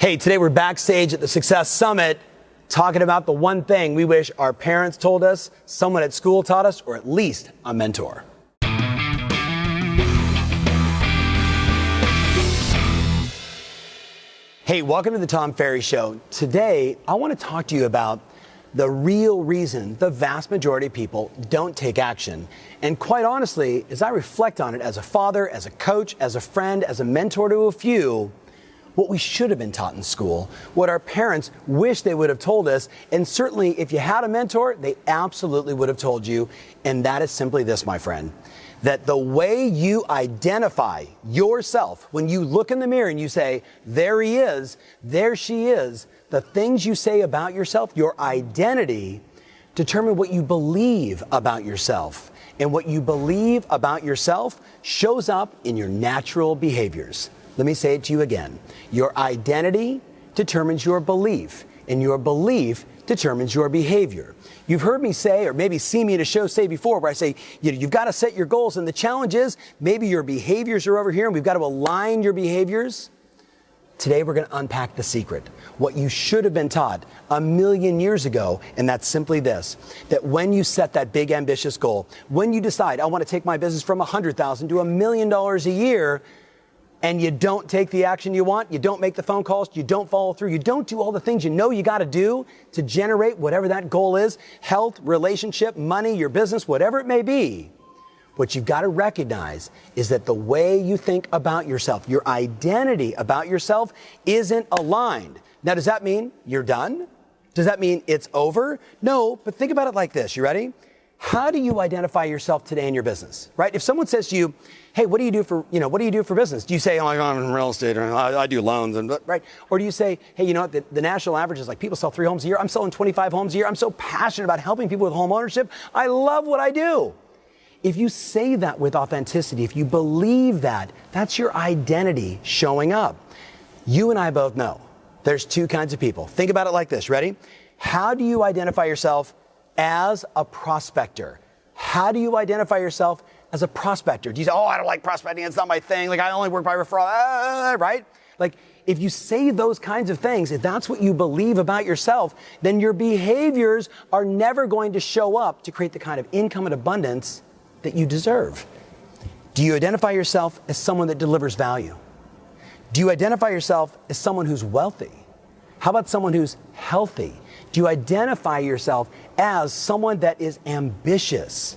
Hey, today we're backstage at the Success Summit talking about the one thing we wish our parents told us, someone at school taught us, or at least a mentor. Hey, welcome to the Tom Ferry Show. Today, I want to talk to you about the real reason the vast majority of people don't take action. And quite honestly, as I reflect on it as a father, as a coach, as a friend, as a mentor to a few, what we should have been taught in school, what our parents wish they would have told us, and certainly if you had a mentor, they absolutely would have told you, and that is simply this, my friend, that the way you identify yourself, when you look in the mirror and you say, there he is, there she is, the things you say about yourself, your identity, determine what you believe about yourself. And what you believe about yourself shows up in your natural behaviors. Let me say it to you again. Your identity determines your belief, and your belief determines your behavior. You've heard me say, or maybe seen me in a show say before, where I say, you've got to set your goals, and the challenge is maybe your behaviors are over here, and we've got to align your behaviors. Today, we're going to unpack the secret, what you should have been taught a million years ago, and that's simply this, that when you set that big, ambitious goal, when you decide, I want to take my business from $100,000 to $1 million a year, and you don't take the action you want, you don't make the phone calls, you don't follow through, you don't do all the things you know you got to do to generate whatever that goal is, health, relationship, money, your business, whatever it may be, what you've got to recognize is that the way you think about yourself, your identity about yourself isn't aligned. Now, does that mean you're done? Does that mean it's over? No, but think about it like this. You ready? How do you identify yourself today in your business, right? If someone says to you, hey, what do you do for business? Do you say, oh, I'm in real estate, or I do loans, and right? Or do you say, hey, you know what, the national average is like people sell 3 homes a year. I'm selling 25 homes a year. I'm so passionate about helping people with home ownership. I love what I do. If you say that with authenticity, if you believe that, that's your identity showing up. You and I both know there's 2 kinds of people. Think about it like this. Ready? How do you identify yourself as a prospector? How do you identify yourself as a prospector? Do you say, oh, I don't like prospecting, it's not my thing, like I only work by referral, right? Like if you say those kinds of things, if that's what you believe about yourself, then your behaviors are never going to show up to create the kind of income and abundance that you deserve. Do you identify yourself as someone that delivers value? Do you identify yourself as someone who's wealthy? How about someone who's healthy? Do you identify yourself as someone that is ambitious?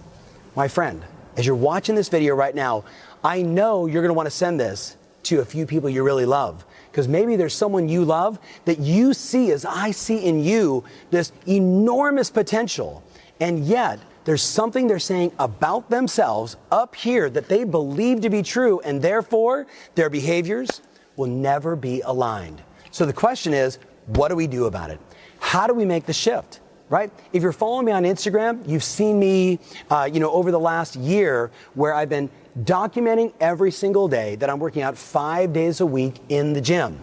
My friend, as you're watching this video right now, I know you're going to want to send this to a few people you really love, because maybe there's someone you love that you see, as I see in you, this enormous potential, and yet there's something they're saying about themselves up here that they believe to be true, and therefore their behaviors will never be aligned. So the question is, what do we do about it? How do we make the shift, right? If you're following me on Instagram, you've seen me, over the last year where I've been documenting every single day that I'm working out 5 days a week in the gym.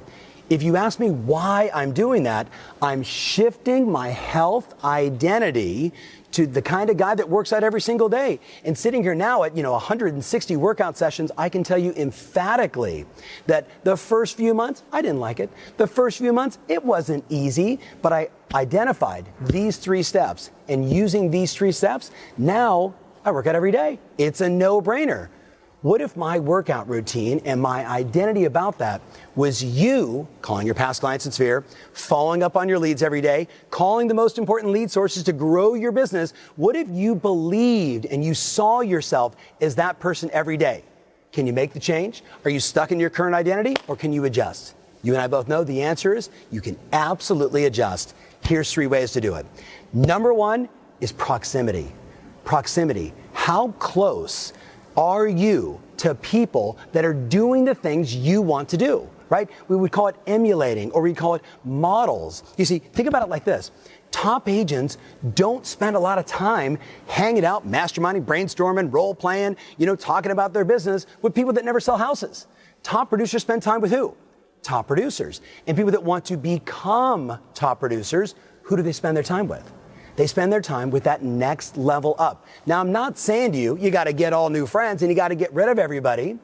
If you ask me why I'm doing that, I'm shifting my health identity to the kind of guy that works out every single day. And sitting here now at, 160 workout sessions, I can tell you emphatically that the first few months, I didn't like it. The first few months, it wasn't easy, but I identified these 3 steps. And using these 3 steps, now I work out every day. It's a no-brainer. What if my workout routine and my identity about that was you calling your past clients in Sphere, following up on your leads every day, calling the most important lead sources to grow your business? What if you believed and you saw yourself as that person every day? Can you make the change? Are you stuck in your current identity, or can you adjust? You and I both know the answer is you can absolutely adjust. Here's 3 ways to do it. Number 1 is proximity. Proximity. How close are you to people that are doing the things you want to do, right? We would call it emulating, or we call it models. You see, think about it like this. Top agents don't spend a lot of time hanging out, masterminding, brainstorming, role playing, talking about their business with people that never sell houses. Top producers spend time with who? Top producers. And people that want to become top producers, who do they spend their time with? They spend their time with that next level up. Now, I'm not saying to you, you got to get all new friends and you got to get rid of everybody,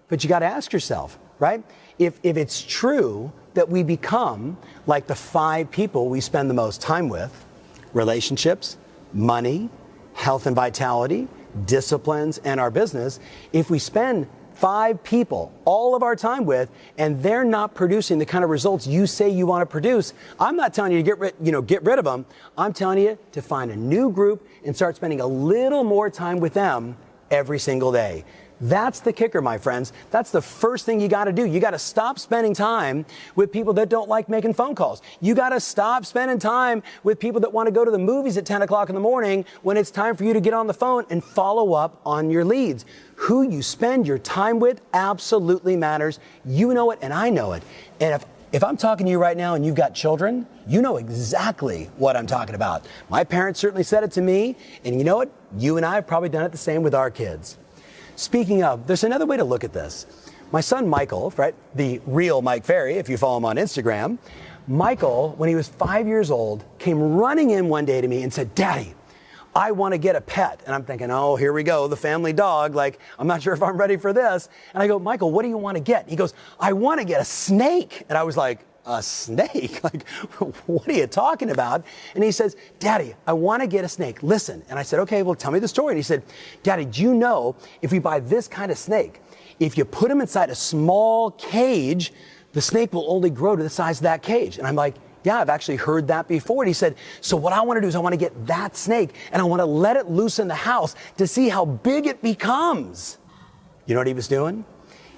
but you got to ask yourself, right? If it's true that we become like the 5 people we spend the most time with: relationships, money, health and vitality, disciplines, and our business. If we spend 5 people all of our time with, and they're not producing the kind of results you say you want to produce, I'm not telling you to get rid of them. I'm telling you to find a new group and start spending a little more time with them every single day. That's the kicker, my friends. That's the first thing you got to do. You got to stop spending time with people that don't like making phone calls. You got to stop spending time with people that want to go to the movies at 10 o'clock in the morning when it's time for you to get on the phone and follow up on your leads. Who you spend your time with absolutely matters. You know it and I know it. And if I'm talking to you right now and you've got children, you know exactly what I'm talking about. My parents certainly said it to me, and you know what? You and I have probably done it the same with our kids. Speaking of, there's another way to look at this. My son Michael, right, the real Mike Ferry, if you follow him on Instagram, Michael, when he was 5 years old, came running in one day to me and said, "Daddy, I want to get a pet." And I'm thinking, oh, here we go, the family dog. Like, I'm not sure if I'm ready for this. And I go, "Michael, what do you want to get?" He goes, "I want to get a snake." And I was like, "A snake? Like, what are you talking about?" And he says, "Daddy, I want to get a snake. Listen." And I said, "Okay, well, tell me the story." And he said, "Daddy, do you know if we buy this kind of snake, if you put him inside a small cage, the snake will only grow to the size of that cage?" And I'm like, "Yeah, I've actually heard that before." And he said, "So what I want to do is I want to get that snake and I want to let it loose in the house to see how big it becomes." You know what he was doing?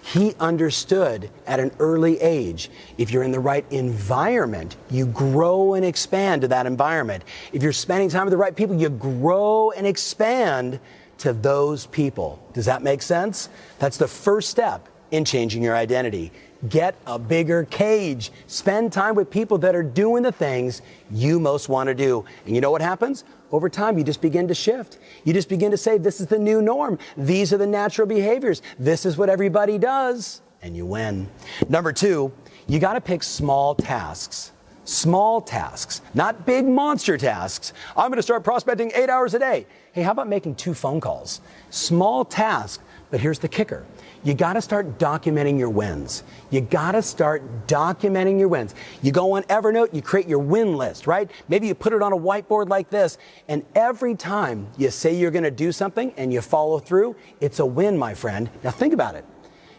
He understood at an early age, if you're in the right environment, you grow and expand to that environment. If you're spending time with the right people, you grow and expand to those people. Does that make sense? That's the first step in changing your identity. Get a bigger cage. Spend time with people that are doing the things you most want to do. And you know what happens? Over time, you just begin to shift. You just begin to say, this is the new norm. These are the natural behaviors. This is what everybody does. And you win. Number 2, you got to pick small tasks. Small tasks, not big monster tasks. I'm going to start prospecting 8 hours a day. Hey, how about making 2 phone calls? Small tasks, but here's the kicker. You got to start documenting your wins. You got to start documenting your wins. You go on Evernote, you create your win list, right? Maybe you put it on a whiteboard like this, and every time you say you're going to do something and you follow through, it's a win, my friend. Now think about it.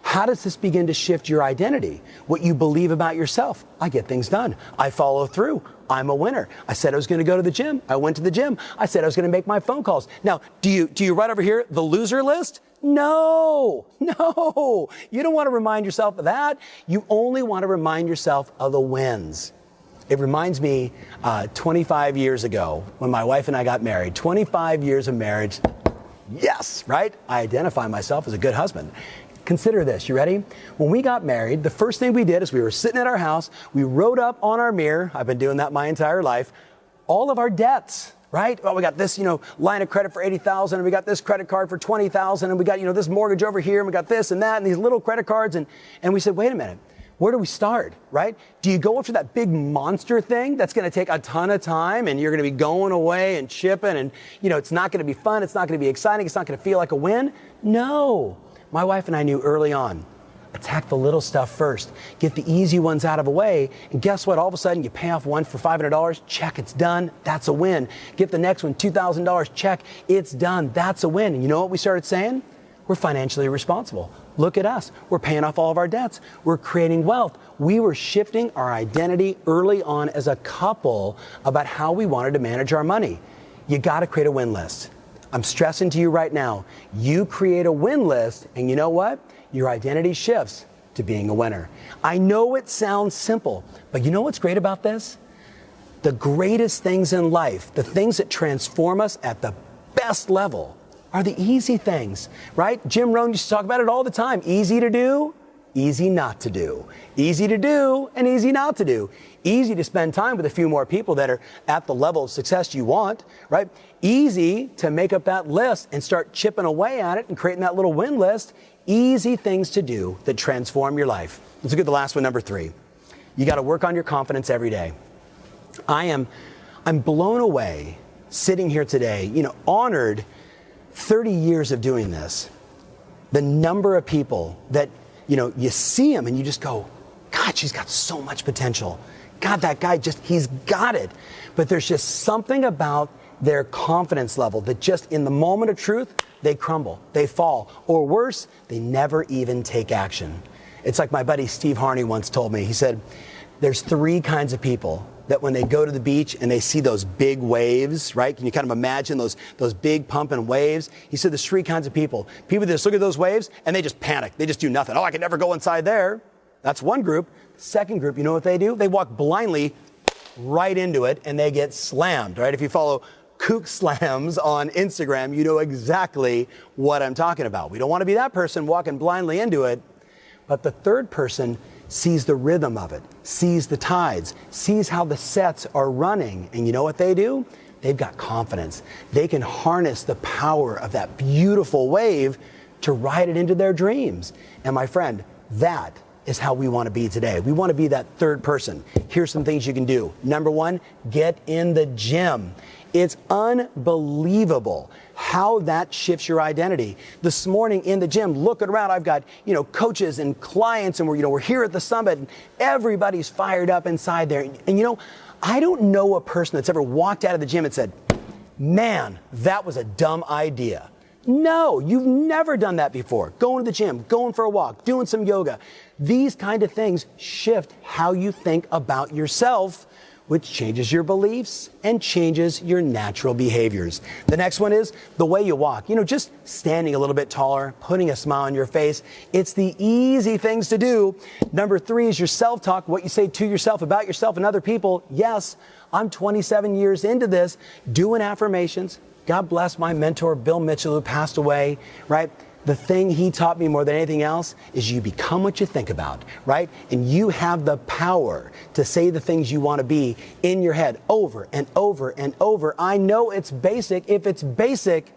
How does this begin to shift your identity? What you believe about yourself? I get things done. I follow through. I'm a winner. I said I was going to go to the gym. I went to the gym. I said I was going to make my phone calls. Now, do you write over here the loser list? No. You don't want to remind yourself of that. You only want to remind yourself of the wins. It reminds me 25 years ago when my wife and I got married. 25 years of marriage. Yes, right? I identify myself as a good husband. Consider this. You ready? When we got married, the first thing we did is we were sitting at our house. We wrote up on our mirror, I've been doing that my entire life, all of our debts, right? Well, we got this, line of credit for $80,000, and we got this credit card for $20,000, and we got, this mortgage over here, and we got this and that, and these little credit cards. And we said, wait a minute, where do we start, right? Do you go after that big monster thing that's going to take a ton of time, and you're going to be going away and chipping, and, it's not going to be fun, it's not going to be exciting, it's not going to feel like a win? No. My wife and I knew early on, attack the little stuff first. Get the easy ones out of the way. And guess what? All of a sudden, you pay off one for $500. Check, it's done. That's a win. Get the next one, $2,000. Check, it's done. That's a win. And you know what we started saying? We're financially responsible. Look at us. We're paying off all of our debts. We're creating wealth. We were shifting our identity early on as a couple about how we wanted to manage our money. You got to create a win list. I'm stressing to you right now, you create a win list, and you know what? Your identity shifts to being a winner. I know it sounds simple, but you know what's great about this? The greatest things in life, the things that transform us at the best level, are the easy things, right? Jim Rohn used to talk about it all the time. Easy to do, easy not to do. Easy to do and easy not to do. Easy to spend time with a few more people that are at the level of success you want, right? Easy to make up that list and start chipping away at it and creating that little win list. Easy things to do that transform your life. Let's look at the last one, number 3. You got to work on your confidence every day. I'm blown away sitting here today, honored 30 years of doing this. The number of people that, you see them and you just go, God, she's got so much potential. God, that guy he's got it. But there's just something about their confidence level that just in the moment of truth, they crumble, they fall, or worse, they never even take action. It's like my buddy Steve Harney once told me. He said, there's 3 kinds of people that when they go to the beach and they see those big waves, right? Can you kind of imagine those big pumping waves? He said there's 3 kinds of people. People that just look at those waves and they just panic. They just do nothing. Oh, I can never go inside there. That's one group. Second group, you know what they do? They walk blindly right into it and they get slammed, right? If you follow Kook Slams on Instagram, you know exactly what I'm talking about. We don't want to be that person walking blindly into it. But the third person sees the rhythm of it, sees the tides, sees how the sets are running. And you know what they do? They've got confidence. They can harness the power of that beautiful wave to ride it into their dreams. And my friend, that is how we want to be today. We want to be that third person. Here's some things you can do. Number 1, get in the gym. It's unbelievable how that shifts your identity. This morning in the gym, looking around, I've got, coaches and clients, and we're here at the summit, and everybody's fired up inside there. And I don't know a person that's ever walked out of the gym and said, man, that was a dumb idea. No, you've never done that before. Going to the gym, going for a walk, doing some yoga. These kind of things shift how you think about yourself, which changes your beliefs and changes your natural behaviors. The next one is the way you walk. Just standing a little bit taller, putting a smile on your face. It's the easy things to do. Number 3 is your self-talk, what you say to yourself about yourself and other people. Yes, I'm 27 years into this, doing affirmations. God bless my mentor, Bill Mitchell, who passed away, right? The thing he taught me more than anything else is you become what you think about, right? And you have the power to say the things you want to be in your head over and over and over. I know it's basic. If it's basic,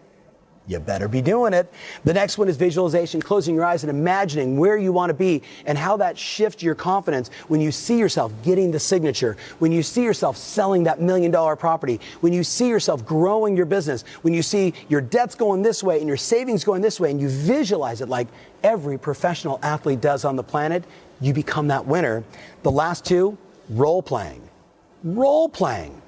you better be doing it. The next one is visualization, closing your eyes and imagining where you want to be and how that shifts your confidence when you see yourself getting the signature, when you see yourself selling that $1 million property, when you see yourself growing your business, when you see your debts going this way and your savings going this way, and you visualize it like every professional athlete does on the planet, you become that winner. The last 2, role playing. Role playing.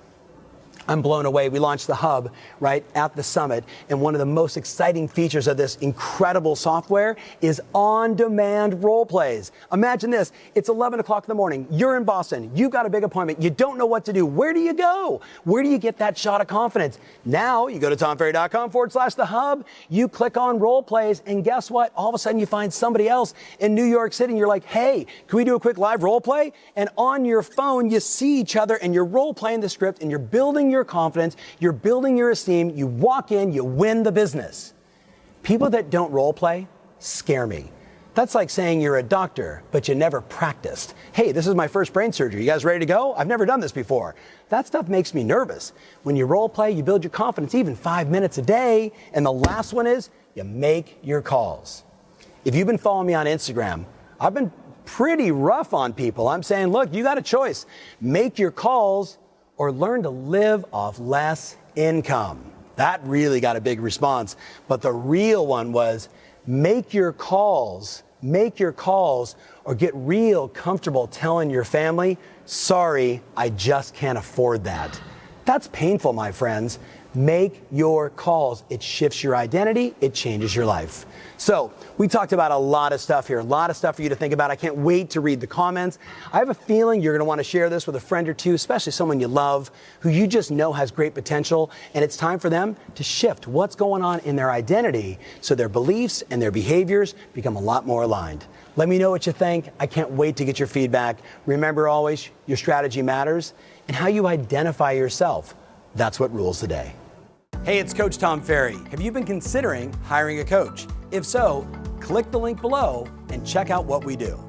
I'm blown away. We launched the Hub right at the summit, and one of the most exciting features of this incredible software is on-demand role plays. Imagine this. It's 11 o'clock in the morning. You're in Boston. You've got a big appointment. You don't know what to do. Where do you go? Where do you get that shot of confidence? Now you go to tomferry.com/the Hub. You click on role plays, and guess what? All of a sudden you find somebody else in New York City, and you're like, hey, can we do a quick live role play? And on your phone, you see each other, and you're role playing the script, and you're building your confidence, you're building your esteem, you walk in, you win the business. People that don't role play scare me. That's like saying you're a doctor, but you never practiced. Hey, this is my first brain surgery. You guys ready to go? I've never done this before. That stuff makes me nervous. When you role play, you build your confidence even 5 minutes a day. And the last one is you make your calls. If you've been following me on Instagram, I've been pretty rough on people. I'm saying, look, you got a choice. Make your calls or learn to live off less income. That really got a big response. But the real one was make your calls, or get real comfortable telling your family, sorry, I just can't afford that. That's painful, my friends. Make your calls. It shifts your identity. It changes your life. So we talked about a lot of stuff here, a lot of stuff for you to think about. I can't wait to read the comments. I have a feeling you're going to want to share this with a friend or two, especially someone you love, who you just know has great potential. And it's time for them to shift what's going on in their identity so their beliefs and their behaviors become a lot more aligned. Let me know what you think. I can't wait to get your feedback. Remember always, your strategy matters, and how you identify yourself. That's what rules the day. Hey, it's Coach Tom Ferry. Have you been considering hiring a coach? If so, click the link below and check out what we do.